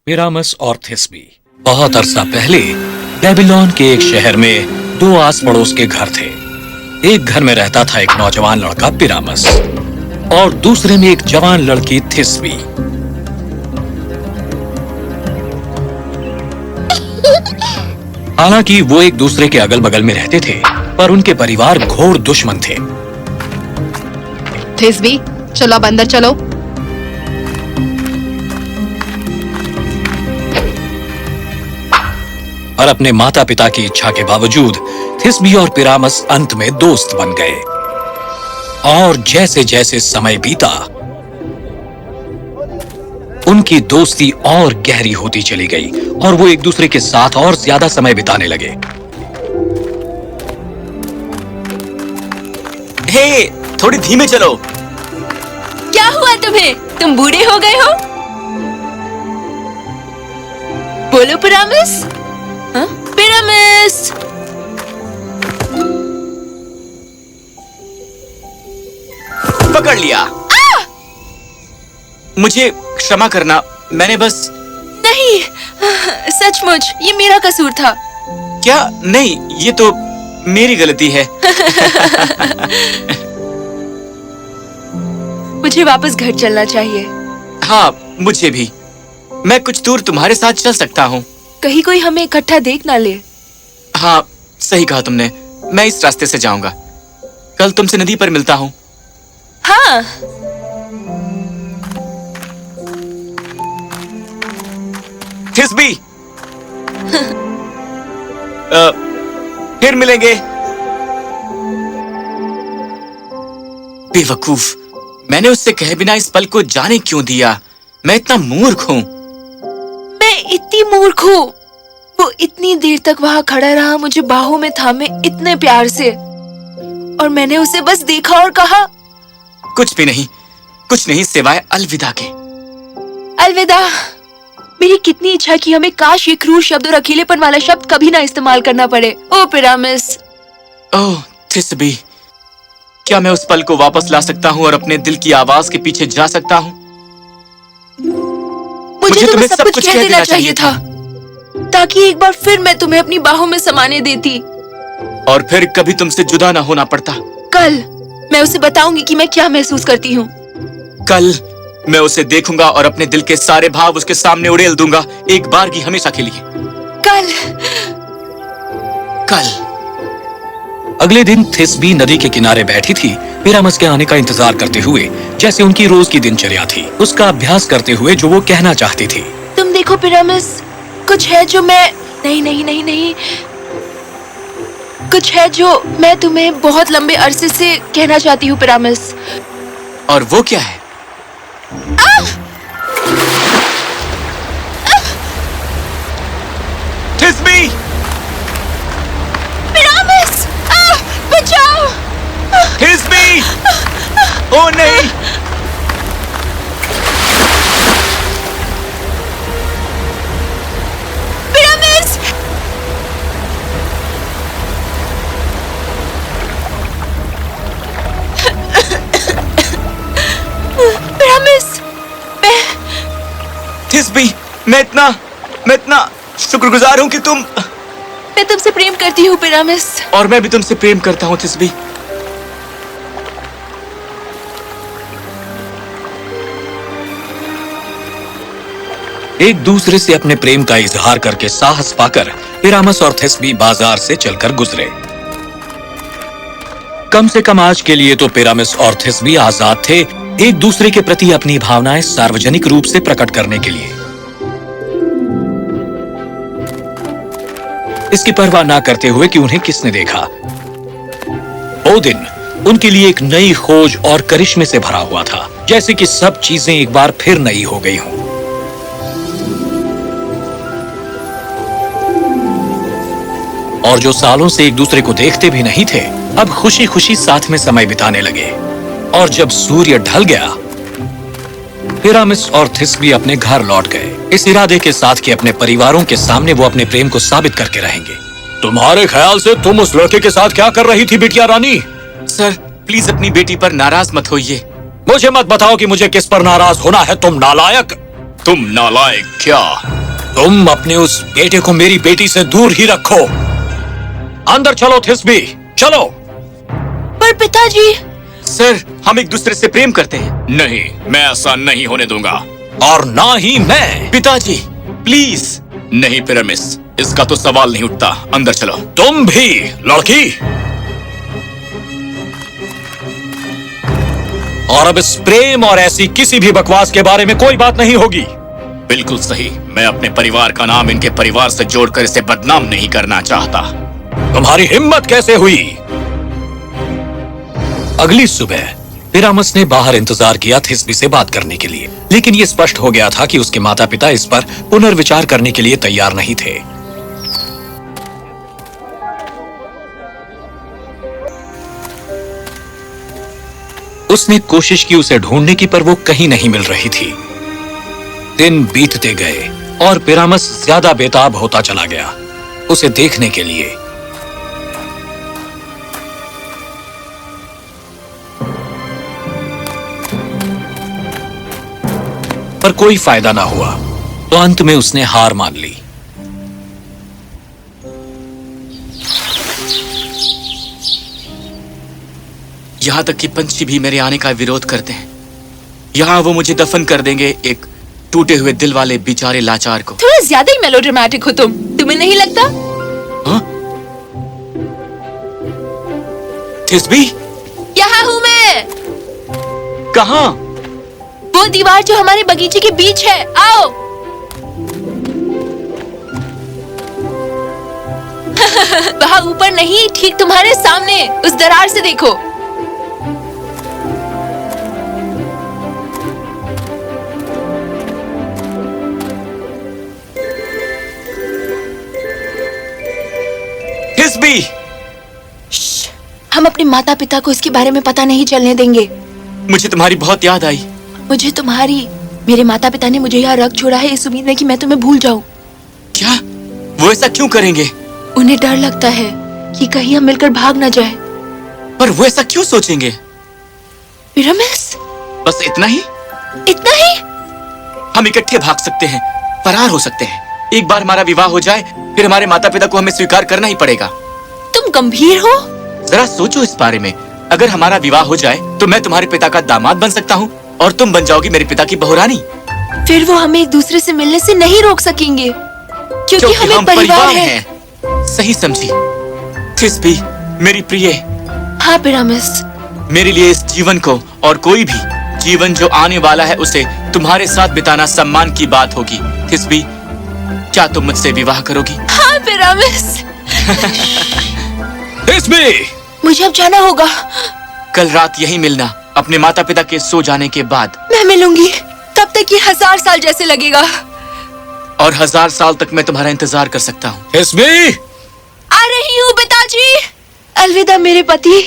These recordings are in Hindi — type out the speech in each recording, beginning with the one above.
पिरामस और थिस्बी। बहुत अरसा पहले बेबीलोन के एक शहर में दो आस पड़ोस के घर थे। एक घर में रहता था एक नौजवान लड़का पिरामस और दूसरे में एक जवान लड़की थिस्बी। हालांकि वो एक दूसरे के अगल बगल में रहते थे, पर उनके परिवार घोर दुश्मन थे। थिस्बी, चलो अब अंदर चलो। और अपने माता पिता की इच्छा के बावजूद थिस्बी और पिरामस अंत में दोस्त बन गए। और जैसे जैसे समय बीता, उनकी दोस्ती और गहरी होती चली गई और वो एक दूसरे के साथ और ज्यादा समय बिताने लगे। हे, थोड़ी धीमे चलो। क्या हुआ तुम्हें? तुम बूढ़े हो गए हो? बोलो पिरामस। हाँ? पिरामस। पकड़ लिया। मुझे क्षमा करना, मैंने बस। नहीं, सचमुच ये मेरा कसूर था। क्या? नहीं, ये तो मेरी गलती है। मुझे वापस घर चलना चाहिए। हाँ, मुझे भी। मैं कुछ दूर तुम्हारे साथ चल सकता हूँ। कहीं कोई हमें इकट्ठा देख ना ले। हाँ, सही कहा तुमने। मैं इस रास्ते से जाऊंगा। कल तुमसे नदी पर मिलता हूँ। हाँ। थिस्बी। फिर मिलेंगे। बेवकूफ, मैंने उससे कहे बिना इस पल को जाने क्यों दिया? मैं इतना मूर्ख हूँ। मैं इतनी मूर्ख हूँ। वो इतनी देर तक वहाँ खड़ा रहा, मुझे बाहों में थामे इतने प्यार से, और मैंने उसे बस देखा और कहा कुछ भी नहीं, कुछ नहीं सिवाय अलविदा के। अलविदा। मेरी कितनी इच्छा कि हमें काश ये क्रूर शब्द और अकेलेपन वाला शब्द कभी ना इस्तेमाल करना पड़े। ओ पिरामिस। ओह थिस्बी, क्या मैं उस पल को वापस ला सकता हूँ और अपने दिल की आवाज के पीछे जा सकता हूँ? मुझे तुम्हें सब कुछ कह देना चाहिए था, ताकि एक बार फिर मैं तुम्हें अपनी बाहों में समाने देती और फिर कभी तुमसे जुदा ना होना पड़ता। कल मैं उसे बताऊंगी कि मैं क्या महसूस करती हूँ। कल मैं उसे देखूंगा और अपने दिल के सारे भाव उसके सामने उड़ेल दूंगा, एक बार की हमेशा के लिए। कल। अगले दिन थिस्बी नदी के किनारे बैठी थी, पिरामस के आने का इंतजार करते हुए, जैसे उनकी रोज की दिनचर्या थी, उसका अभ्यास करते हुए जो वो कहना चाहती थी। तुम देखो पिरामिस, कुछ है जो मैं नहीं, कुछ है जो मैं तुम्हें बहुत लंबे अरसे से कहना चाहती हूँ पिरामिस। और वो क्या है? थिस्बी! पिरामिस! बचाओ! थिस्बी! ओ नहीं! पिरामिस! पिरामिस! थिस्बी, मैं इतना शुक्रगुजार हूँ कि मैं तुमसे प्रेम करती हूँ पिरामिस। और मैं भी तुमसे प्रेम करता हूँ थिस्बी। एक दूसरे से अपने प्रेम का इजहार करके साहस पाकर पिरामस और थिस्बी बाजार से चलकर गुजरे। कम से कम आज के लिए तो पिरामस और थिस्बी आजाद थे, एक दूसरे के प्रति अपनी भावनाएं सार्वजनिक रूप से प्रकट करने के लिए। इसकी परवाह ना करते हुए कि उन्हें किसने देखा। वो दिन उनके लिए एक नई खोज और करिश्मे से भरा हुआ था, जैसे कि सब चीजें एक बार फिर नई हो गई हों। और जो सालों से एक दूसरे को देखते भी नहीं थे, अब खुशी खुशी साथ में समय बिताने लगे। और जब सूर्य ढल गया, पिरामिस और थिस्बी अपने घर लौट गए, इस इरादे के साथ कि अपने परिवारों के सामने वो अपने प्रेम को साबित करके रहेंगे। तुम्हारे ख्याल से तुम उस लड़के के साथ क्या कर रही थी बिटिया रानी? सर, प्लीज अपनी बेटी पर नाराज मत होइए। मुझे मत बताओ कि मुझे किस पर नाराज होना है। तुम नालायक। तुम नालायक क्या? तुम अपने उस बेटे को मेरी बेटी से दूर ही रखो। अंदर चलो थिस्बी, चलो। पर पिताजी। सर, हम एक दूसरे से प्रेम करते हैं। नहीं, मैं ऐसा नहीं होने दूंगा, और ना ही मैं। पिताजी प्लीज। नहीं पिरामिस, इसका तो सवाल नहीं उठता। अंदर चलो। तुम भी लड़की। और अब इस प्रेम और ऐसी किसी भी बकवास के बारे में कोई बात नहीं होगी। बिल्कुल सही। मैं अपने परिवार का नाम इनके परिवार से जोड़कर इसे बदनाम नहीं करना चाहता। तुम्हारी हिम्मत कैसे हुई? अगली सुबह पिरामस ने बाहर इंतजार किया थिस्बी से बात करने के लिए, लेकिन यह स्पष्ट हो गया था कि उसके माता पिता इस पर पुनर्विचार करने के लिए तैयार नहीं थे। उसने कोशिश की उसे ढूंढने की, पर वो कहीं नहीं मिल रही थी। दिन बीतते गए और पिरामस ज्यादा बेताब होता चला गया उसे देखने के लिए। पर कोई फायदा ना हुआ, तो अंत में उसने हार मान ली। यहाँ तक कि पंछी भी मेरे आने का विरोध करते हैं। यहाँ वो मुझे दफन कर देंगे, एक टूटे हुए दिल वाले बेचारे लाचार को। थोड़ा ज्यादा ही मेलोड्रामेटिक हो तुम, तुम्हें नहीं लगता? हाँ? थिस्बी, यहाँ हूँ मैं। कहाँ? वो दीवार जो हमारे बगीचे के बीच है, आओ। वहाँ ऊपर नहीं, ठीक तुम्हारे सामने, उस दरार से देखो। थिस्बी, हम अपने माता पिता को इसके बारे में पता नहीं चलने देंगे। मुझे तुम्हारी बहुत याद आई। मुझे तुम्हारी। मेरे माता पिता ने मुझे यहाँ रख छोड़ा है इस उम्मीद में कि मैं तुम्हें भूल जाऊं। क्या? वो ऐसा क्यों करेंगे? उन्हें डर लगता है कि कहीं हम मिलकर भाग न जाए। पर वो ऐसा क्यों सोचेंगे? पिरामिस, बस इतना ही? इतना ही? हम इकट्ठे भाग सकते हैं, फरार हो सकते हैं। एक बार हमारा विवाह हो जाए, फिर हमारे माता पिता को हमें स्वीकार करना ही पड़ेगा। तुम गंभीर हो? जरा सोचो इस बारे में। अगर हमारा विवाह हो जाए तो मैं तुम्हारे पिता का दामाद बन सकता हूँ और तुम बन जाओगी मेरे पिता की बहुरानी। फिर वो हमें एक दूसरे से मिलने से नहीं रोक सकेंगे, क्योंकि हम एक परिवार हैं। सही समझी थिस्बी, मेरी प्रिय। हाँ पिरामिस। मेरे लिए इस जीवन को और कोई भी जीवन जो आने वाला है उसे तुम्हारे साथ बिताना सम्मान की बात होगी। थिस्बी, क्या तुम मुझसे विवाह करोगी? हाँ पिरामिस। थिस्बी, मुझे अब जाना होगा। कल रात यही मिलना, अपने माता पिता के सो जाने के बाद। मैं मिलूंगी, तब तक ये 1000 साल जैसे लगेगा। और 1000 साल तक मैं तुम्हारा इंतजार कर सकता हूँ। थिस्बी, आ रही हूँ पिताजी। अलविदा मेरे पति।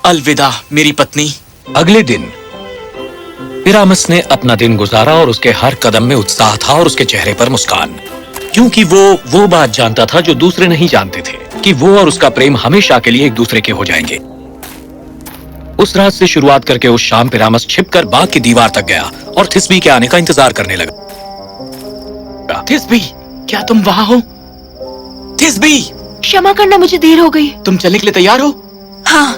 अलविदा मेरी पत्नी। अगले दिन पिरामस ने अपना दिन गुजारा और उसके हर कदम में उत्साह था और उसके चेहरे पर मुस्कान, क्योंकि वो बात जानता था जो दूसरे नहीं जानते थे, कि वो और उसका प्रेम हमेशा के लिए एक दूसरे के हो जाएंगे। उस रात से शुरुआत करके उस शाम पिरामस छिपकर बाग की दीवार तक गया और थिस्बी के आने का इंतजार करने लगा। थिस्बी, क्या तुम वहाँ हो? थिस्बी, क्षमा करना, मुझे देर हो गई। तुम चलने के लिए तैयार हो? हाँ,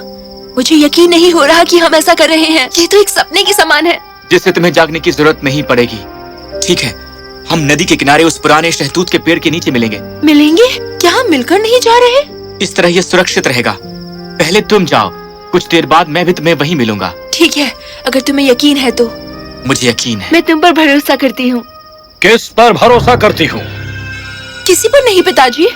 मुझे यकीन नहीं हो रहा कि हम ऐसा कर रहे हैं। ये तो एक सपने के समान है, जिससे तुम्हें जागने की जरूरत नहीं पड़ेगी। ठीक है, हम नदी के किनारे उस पुराने शहतूत के पेड़ के नीचे मिलेंगे। मिलेंगे? क्या हम मिलकर नहीं जा रहे? इस तरह यह सुरक्षित रहेगा। पहले तुम जाओ, कुछ देर बाद मैं भी तुम्हें वहीं मिलूंगा। ठीक है, अगर तुम्हें यकीन है तो। मुझे यकीन है। मैं तुम पर भरोसा करती हूँ। किस पर भरोसा करती हूँ? किसी पर नहीं पिताजी।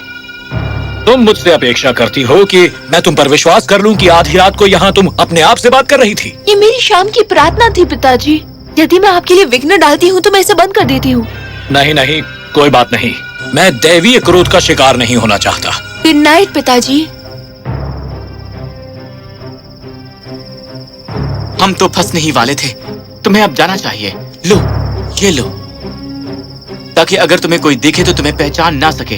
तुम मुझसे अपेक्षा करती हो कि मैं तुम पर विश्वास कर लूं कि आधी रात को यहाँ तुम अपने आप से बात कर रही थी? ये मेरी शाम की प्रार्थना थी पिताजी। यदि मैं आपके लिए विघ्न डालती हूँ तो मैं इसे बंद कर देती हूँ। नहीं नहीं, कोई बात नहीं। मैं दैवीय क्रोध का शिकार नहीं होना चाहता। गुड नाइट पिताजी। हम तो फंसने ही वाले थे, तुम्हें अब जाना चाहिए। लो, ये लो, ताकि अगर तुम्हें कोई देखे तो तुम्हें पहचान ना सके।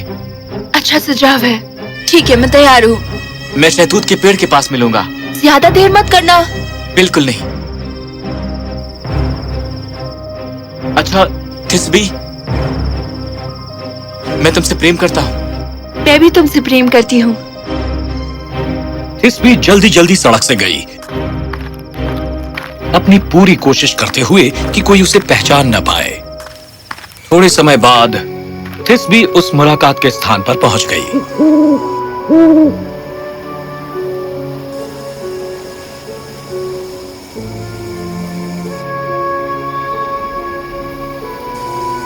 अच्छा सुझाव है। ठीक है, मैं तैयार हूँ। मैं शहतूत के पेड़ के पास मिलूंगा। ज्यादा देर मत करना। बिल्कुल नहीं। अच्छा थिस्बी, मैं तुमसे प्रेम करता हूँ। मैं भी तुमसे प्रेम करती हूँ। थिस्बी जल्दी जल्दी सड़क से गई, अपनी पूरी कोशिश करते हुए कि कोई उसे पहचान न पाए। थोड़े समय बाद थिस्बी उस मुलाकात के स्थान पर पहुंच गई।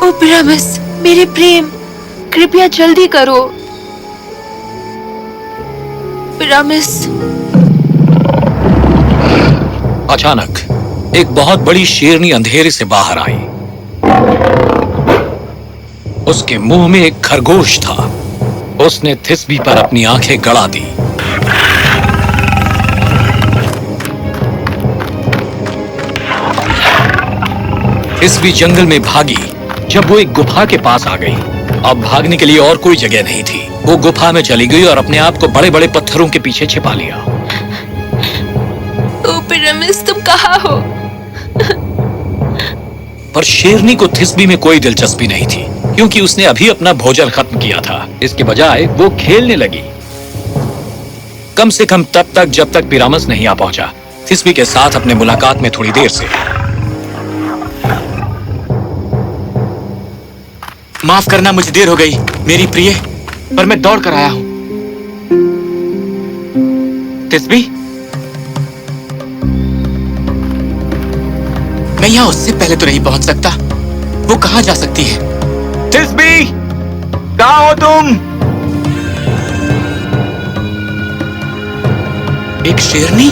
ओ पिरामिस, मेरे प्रेम, कृपया जल्दी करो। पिरामिस। अचानक एक बहुत बड़ी शेरनी अंधेरे से बाहर आई। उसके मुंह में एक खरगोश था। उसने थिस्बी पर अपनी आंखें गड़ा दी। थिस्बी जंगल में भागी। जब वो एक गुफा के पास आ गई, अब भागने के लिए और कोई जगह नहीं थी। वो गुफा में चली गई और अपने आप को बड़े बड़े पत्थरों के पीछे छिपा लिया। ओ पिरामिस, तुम कहाँ हो? पर शेरनी को थिस्बी में कोई दिलचस्पी नहीं थी, क्योंकि उसने अभी अपना भोजन खत्म किया था। इसके बजाय वो खेलने लगी, कम से कम तब तक जब तक पिरामिस नहीं आ पहुंचा थिस्बी के साथ अपने मुलाकात में थोड़ी देर से। माफ करना, मुझे देर हो गई मेरी प्रिय, पर मैं दौड़ कर आया हूं। थिस्बी, मैं यहां उससे पहले तो नहीं पहुंच सकता। वो कहां जा सकती है? थिस्बी, कहां हो तुम? एक शेरनी?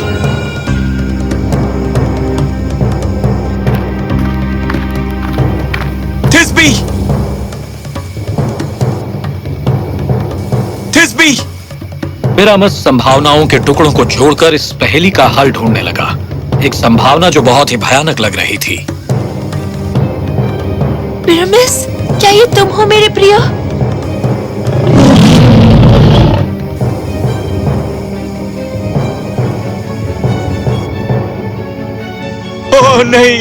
थिस्बी! थिस्बी! पिरामिस संभावनाओं के टुकड़ों को जोड़कर इस पहेली का हल ढूंढने लगा। एक संभावना जो बहुत ही भयानक लग रही थी। पिरामिस, क्या ये तुम हो मेरे प्रिय? ओह नहीं,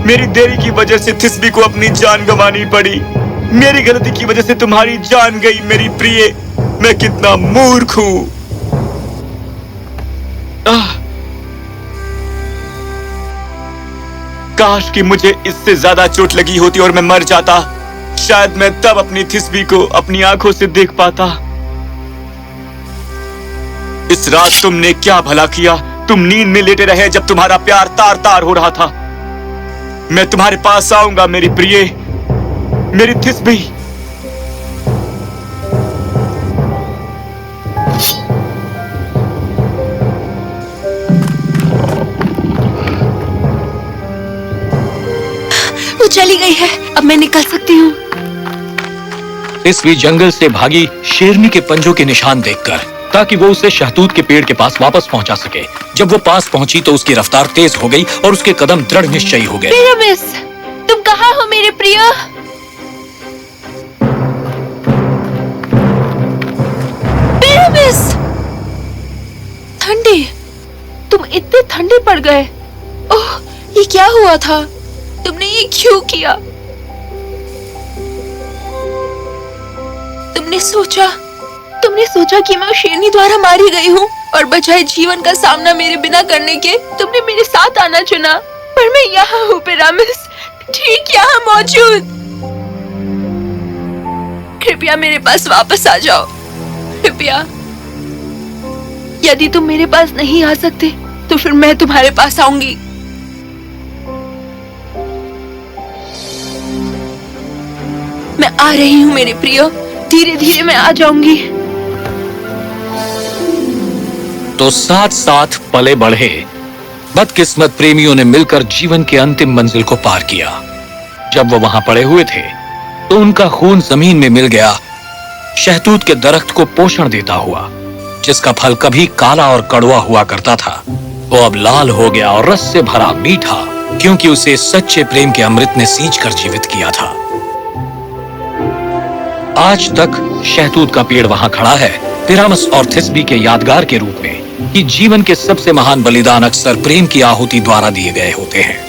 मेरी देरी की वजह से थिस्बी को अपनी जान गंवानी पड़ी। मेरी गलती की वजह से तुम्हारी जान गई मेरी प्रिय। मैं कितना मूर्ख हूं। काश कि मुझे इससे ज्यादा चोट लगी होती और मैं मर जाता। शायद मैं तब अपनी थिस्बी को अपनी आंखों से देख पाता। इस रात तुमने क्या भला किया? तुम नींद में लेटे रहे जब तुम्हारा प्यार तार तार हो रहा था। मैं तुम्हारे पास आऊंगा मेरी प्रिय, मेरी थिस्बी। वो चली गई है, अब मैं निकल सकती हूँ। थिस्बी जंगल से भागी शेरनी के पंजों के निशान देखकर, ताकि वो उसे शहतूत के पेड़ के पास वापस पहुंचा सके। जब वो पास पहुंची तो उसकी रफ्तार तेज हो गई और उसके कदम दृढ़ निश्चयी हो गए। पिरामिस, तुम कहाँ हो मेरे प्रिय? पिरामिस! ठंडे, तुम इतने ठंडे पड़ गए। ओह, ये क्या हुआ था? तुमने ये क्यों किया? तुमने सोचा कि मैं शेरनी द्वारा मारी गई हूँ और बजाय जीवन का सामना मेरे बिना करने के तुमने मेरे साथ आना चुना। पर मैं यहाँ हूँ पिरामिस, ठीक यहाँ मौजूद। कृपया मेरे पास वापस आ जाओ, कृपया। यदि तुम मेरे पास नहीं आ सकते तो फिर मैं तुम्हारे पास आऊंगी। मैं आ रही हूँ मेरे प्रिय, धीरे धीरे मैं आ जाऊंगी। तो साथ साथ पले बढ़े बदकिस्मत प्रेमियों ने मिलकर जीवन के अंतिम मंजिल को पार किया। जब वो वहां पड़े हुए थे तो उनका खून जमीन में मिल गया, शहतूत के दरख्त को पोषण देता हुआ, जिसका फल कभी काला और कड़वा हुआ करता था। वो अब लाल हो गया और रस से भरा मीठा, क्योंकि उसे सच्चे प्रेम के अमृत ने सींच कर जीवित किया था। आज तक शहतूत का पेड़ वहां खड़ा है, पिरामिस और थिस्बी के यादगार के रूप में, कि जीवन के सबसे महान बलिदान अक्सर प्रेम की आहुति द्वारा दिए गए होते हैं।